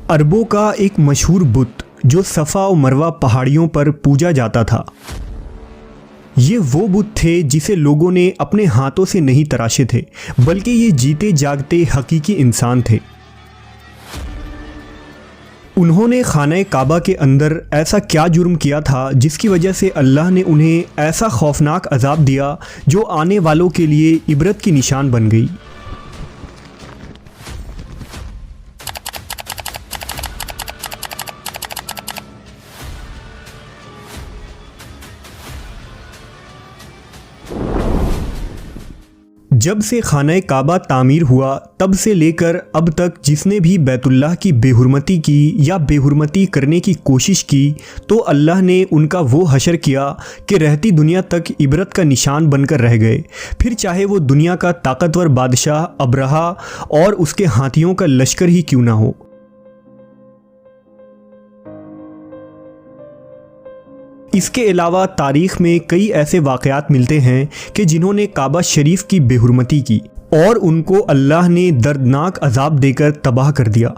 अरबों का एक मशहूर बुत जो सफ़ा और मरवा पहाड़ियों पर पूजा जाता था। ये वो बुत थे जिसे लोगों ने अपने हाथों से नहीं तराशे थे, बल्कि ये जीते जागते हकीकी इंसान थे। उन्होंने खाने काबा के अंदर ऐसा क्या जुर्म किया था जिसकी वजह से अल्लाह ने उन्हें ऐसा खौफनाक अजाब दिया जो आने वालों के लिए इबरत की निशान बन गई। जब से खाना काबा तामीर हुआ तब से लेकर अब तक जिसने भी बैतुल्लाह की बेहुरमती की या बेहुरमती करने की कोशिश की तो अल्लाह ने उनका वो हशर किया कि रहती दुनिया तक इबरत का निशान बनकर रह गए, फिर चाहे वो दुनिया का ताकतवर बादशाह अब्रहा और उसके हाथियों का लश्कर ही क्यों ना हो। इसके अलावा तारीख़ में कई ऐसे वाक़यात मिलते हैं कि जिन्होंने काबा शरीफ की बेहुरमती की और उनको अल्लाह ने दर्दनाक अजाब देकर तबाह कर दिया।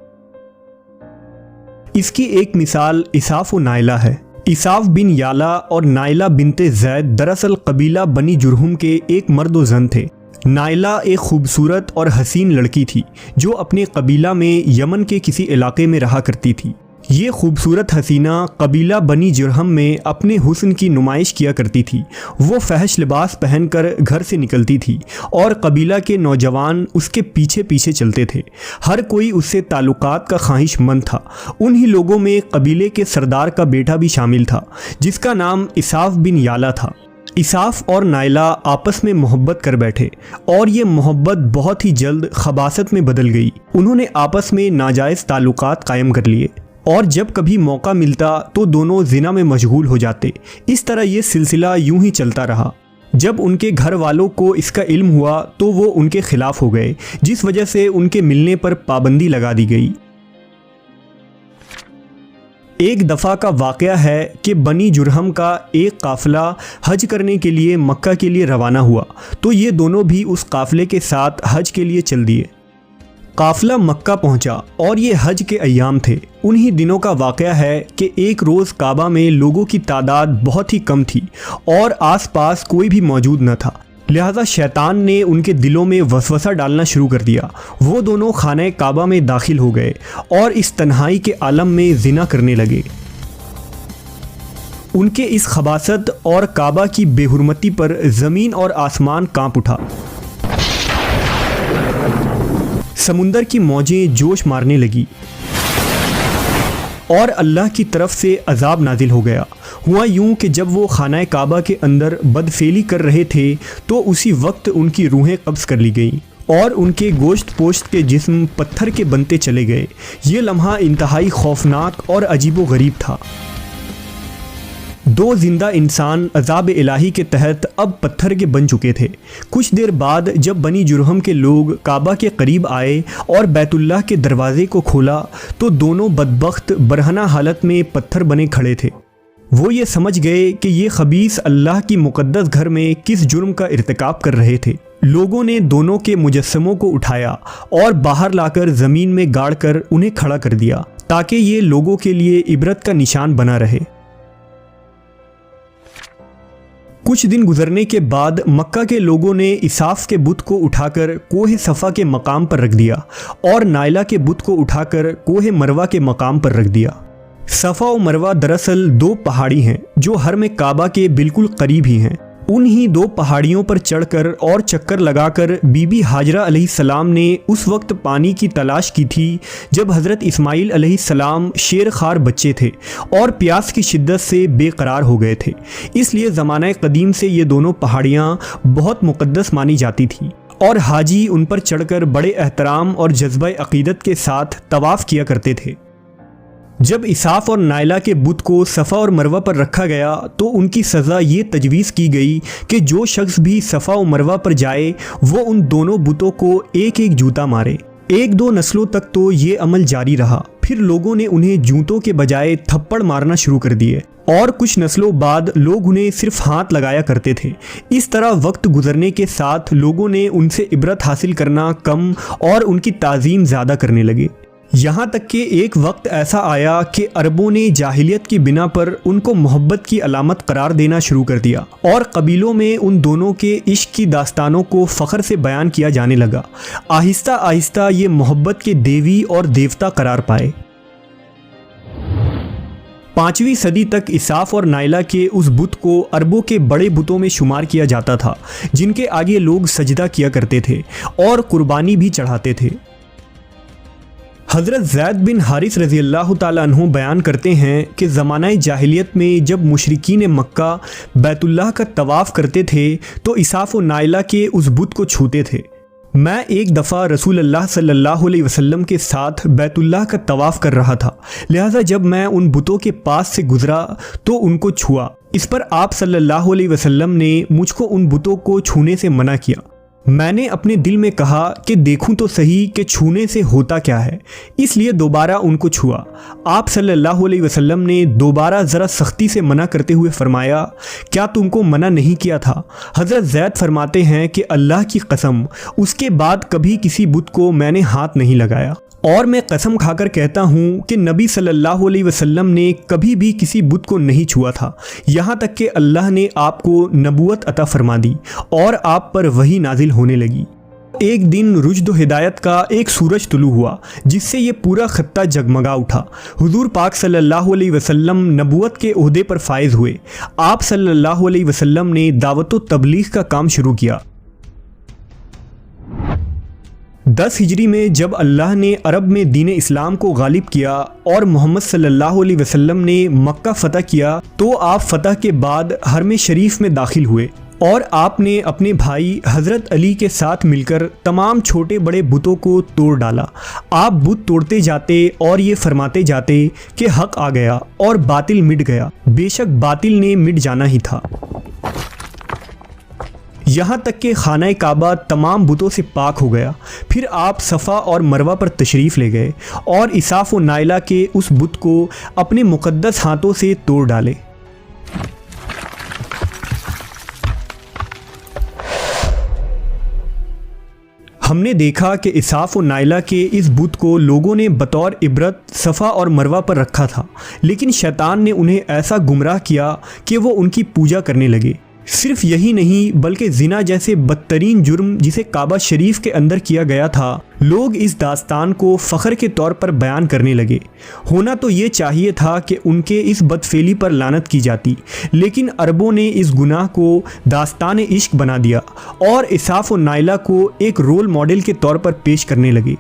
इसकी एक मिसाल इसाफ व नाइला है। इसाफ बिन याला और नाइला बिनते ज़ैद दरअसल कबीला बनी जुरहुम के एक मर्द व ज़न थे। नाइला एक खूबसूरत और हसीन लड़की थी जो अपने कबीला में यमन के किसी इलाके में रहा करती थी। ये खूबसूरत हसीना कबीला बनी जुरहम में अपने हुस्न की नुमाइश किया करती थी। वो फहश लिबास पहनकर घर से निकलती थी और कबीला के नौजवान उसके पीछे पीछे चलते थे। हर कोई उससे ताल्लुकात का ख्वाहिशमंद था। उन्हीं लोगों में कबीले के सरदार का बेटा भी शामिल था जिसका नाम इसाफ बिन याला था। इसाफ और नाइला आपस में मोहब्बत कर बैठे और ये मोहब्बत बहुत ही जल्द खबासत में बदल गई। उन्होंने आपस में नाजायज़ ताल्लुकात कायम कर लिए और जब कभी मौका मिलता तो दोनों जिना में मशगूल हो जाते। इस तरह ये सिलसिला यूं ही चलता रहा। जब उनके घर वालों को इसका इल्म हुआ तो वो उनके खिलाफ हो गए, जिस वजह से उनके मिलने पर पाबंदी लगा दी गई। एक दफ़ा का वाक़या है कि बनी जुरहम का एक काफ़िला हज करने के लिए मक्का के लिए रवाना हुआ तो ये दोनों भी उस काफ़िले के साथ हज के लिए चल दिए। काफ़िला मक्का पहुंचा और ये हज के अय्याम थे। उन्हीं दिनों का वाक़या है कि एक रोज़ काबा में लोगों की तादाद बहुत ही कम थी और आसपास कोई भी मौजूद न था। लिहाजा शैतान ने उनके दिलों में वसवसा डालना शुरू कर दिया। वो दोनों खाने काबा में दाखिल हो गए और इस तन्हाई के आलम में जिना करने लगे। उनके इस खबासत और काबा की बेहुरमती पर ज़मीन और आसमान कांप उठा। समुंदर की मौजें जोश मारने लगी और अल्लाह की तरफ से अजाब नाजिल हो गया। हुआ यूं कि जब वो खाना काबा के अंदर बदफेली कर रहे थे तो उसी वक्त उनकी रूहें कब्ज़ कर ली गईं और उनके गोश्त पोश्त के जिस्म पत्थर के बनते चले गए। ये लम्हा इंतहाई खौफनाक और अजीबो गरीब था। दो जिंदा इंसान अजाब इलाही के तहत अब पत्थर के बन चुके थे। कुछ देर बाद जब बनी जुरहम के लोग काबा के करीब आए और बैतुल्लाह के दरवाज़े को खोला तो दोनों बदबख्त बरहना हालत में पत्थर बने खड़े थे। वो ये समझ गए कि ये खबीस अल्लाह की मुक़द्दस घर में किस जुर्म का इर्तिकाब कर रहे थे। लोगों ने दोनों के मुजस्समों को उठाया और बाहर लाकर ज़मीन में गाड़ कर उन्हें खड़ा कर दिया ताकि ये लोगों के लिए इबरत का निशान बना रहे। कुछ दिन गुजरने के बाद मक्का के लोगों ने इसाफ के बुत को उठाकर कोहे सफ़ा के मकाम पर रख दिया और नाइला के बुत को उठाकर कोहे मरवा के मकाम पर रख दिया। सफ़ा और मरवा दरअसल दो पहाड़ी हैं जो हरम में काबा के बिल्कुल करीब ही हैं। उन्हीं दो पहाड़ियों पर चढ़कर और चक्कर लगाकर बीबी हाजरा अलैहिस्सलाम ने उस वक्त पानी की तलाश की थी जब हज़रत इस्माईल अलैहिस्सलाम शेर खार बच्चे थे और प्यास की शिद्दत से बेकरार हो गए थे। इसलिए ज़माना कदीम से ये दोनों पहाड़ियाँ बहुत मुक़द्दस मानी जाती थी और हाजी उन पर चढ़कर बड़े एहतराम और जज्बा अक़ीदत के साथ तवाफ़ किया करते थे। जब इसाफ और नाइला के बुत को सफ़ा और मरवा पर रखा गया तो उनकी सज़ा ये तजवीज़ की गई कि जो शख्स भी सफ़ा और मरवा पर जाए वो उन दोनों बुतों को एक एक जूता मारे। एक दो नस्लों तक तो ये अमल जारी रहा, फिर लोगों ने उन्हें जूतों के बजाय थप्पड़ मारना शुरू कर दिए और कुछ नस्लों बाद लोग उन्हें सिर्फ हाथ लगाया करते थे। इस तरह वक्त गुजरने के साथ लोगों ने उनसे इबरत हासिल करना कम और उनकी ताज़ीम ज़्यादा करने लगे। यहाँ तक कि एक वक्त ऐसा आया कि अरबों ने जाहिलियत की बिना पर उनको मोहब्बत की अलामत करार देना शुरू कर दिया और कबीलों में उन दोनों के इश्क की दास्तानों को फ़ख्र से बयान किया जाने लगा। आहिस्ता आहिस्ता ये मोहब्बत के देवी और देवता करार पाए। 5वीं सदी तक इसाफ और नाइला के उस बुत को अरबों के बड़े बुतों में शुमार किया जाता था, जिनके आगे लोग सजदा किया करते थे और कुर्बानी भी चढ़ाते थे। हज़रत ज़ैद बिन हारिस रज़ी अल्लाह ताला अन्हु बयान करते हैं कि ज़मानाए जाहिलियत में जब मुशरिकीन मक्का बैतुल्लाह का तवाफ़ करते थे तो इसाफ़ व नाइला के उस बुत को छूते थे। मैं एक दफ़ा रसूल अल्लाह सल्लल्लाहु अलैहि वसल्लम के साथ बैतुल्लाह का तवाफ़ कर रहा था, लिहाजा जब मैं उन बुतों के पास से गुज़रा तो उनको छुआ। इस पर आप सल्लल्लाहु अलैहि वसल्लम ने मुझको उन बुतों को छूने से मना किया। मैंने अपने दिल में कहा कि देखूं तो सही कि छूने से होता क्या है, इसलिए दोबारा उनको छुआ। आप सल्लल्लाहु अलैहि वसल्लम ने दोबारा ज़रा सख्ती से मना करते हुए फरमाया, क्या तुमको मना नहीं किया था? हज़रत ज़ैद फरमाते हैं कि अल्लाह की कसम, उसके बाद कभी किसी बुत को मैंने हाथ नहीं लगाया और मैं कसम खाकर कहता हूँ कि नबी सल्लल्लाहु अलैहि वसल्लम ने कभी भी किसी बुत को नहीं छुआ था, यहाँ तक कि अल्लाह ने आपको नबूवत अता फरमा दी और आप पर वही नाजिल होने लगी। एक दिन रुश्द हिदायत का एक सूरज तुलू हुआ जिससे ये पूरा खत्ता जगमगा उठा। हुजूर पाक सल्लल्लाहु अलैहि वसल्लम नबूवत के ओहदे पर फायज हुए। आप सल्लल्लाहु अलैहि वसल्लम ने दावत व तबलीग का काम शुरू किया। 10 हिजरी में जब अल्लाह ने अरब में दीन इस्लाम को गालिब किया और मोहम्मद सल्लल्लाहु अलैहि वसल्लम ने मक्का फ़तह किया तो आप फ़तह के बाद हरम शरीफ में दाखिल हुए और आपने अपने भाई हज़रत अली के साथ मिलकर तमाम छोटे बड़े बुतों को तोड़ डाला। आप बुत तोड़ते जाते और ये फरमाते जाते कि हक़ आ गया और बातिल मिट गया। बेशक बातिल ने मिट जाना ही था। यहाँ तक कि खाना काबा तमाम बुतों से पाक हो गया। फिर आप सफ़ा और मरवा पर तशरीफ़ ले गए और इसाफ़ व नाइला के उस बुत को अपने मुक़द्दस हाथों से तोड़ डाले। हमने देखा कि इसाफ़ व नाइला के इस बुत को लोगों ने बतौर इबरत सफ़ा और मरवा पर रखा था, लेकिन शैतान ने उन्हें ऐसा गुमराह किया कि वो उनकी पूजा करने लगे। सिर्फ यही नहीं बल्कि ज़िना जैसे बदतरीन जुर्म जिसे काबा शरीफ के अंदर किया गया था, लोग इस दास्तान को फ़ख्र के तौर पर बयान करने लगे। होना तो ये चाहिए था कि उनके इस बदफेली पर लानत की जाती, लेकिन अरबों ने इस गुनाह को दास्तान इश्क बना दिया और इसाफ़ व नाइला को एक रोल मॉडल के तौर पर पेश करने लगे।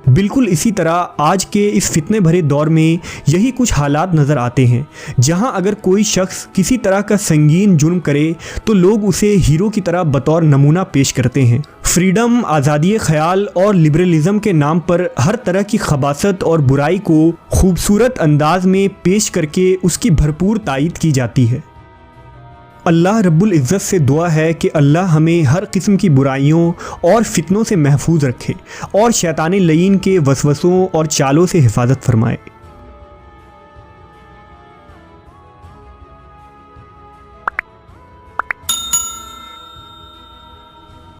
बिल्कुल इसी तरह आज के इस फितने भरे दौर में यही कुछ हालात नज़र आते हैं, जहां अगर कोई शख्स किसी तरह का संगीन जुर्म करे तो लोग उसे हीरो की तरह बतौर नमूना पेश करते हैं। फ्रीडम, आज़ादी ख्याल और लिबरलिज़म के नाम पर हर तरह की खबासत और बुराई को खूबसूरत अंदाज में पेश करके उसकी भरपूर तायीद की जाती है। अल्लाह रब्बुल इज़्ज़त से दुआ है कि अल्लाह हमें हर किस्म की बुराइयों और फितनों से महफूज रखे और शैतानी लईन के वसवसों और चालों से हिफाजत फरमाए।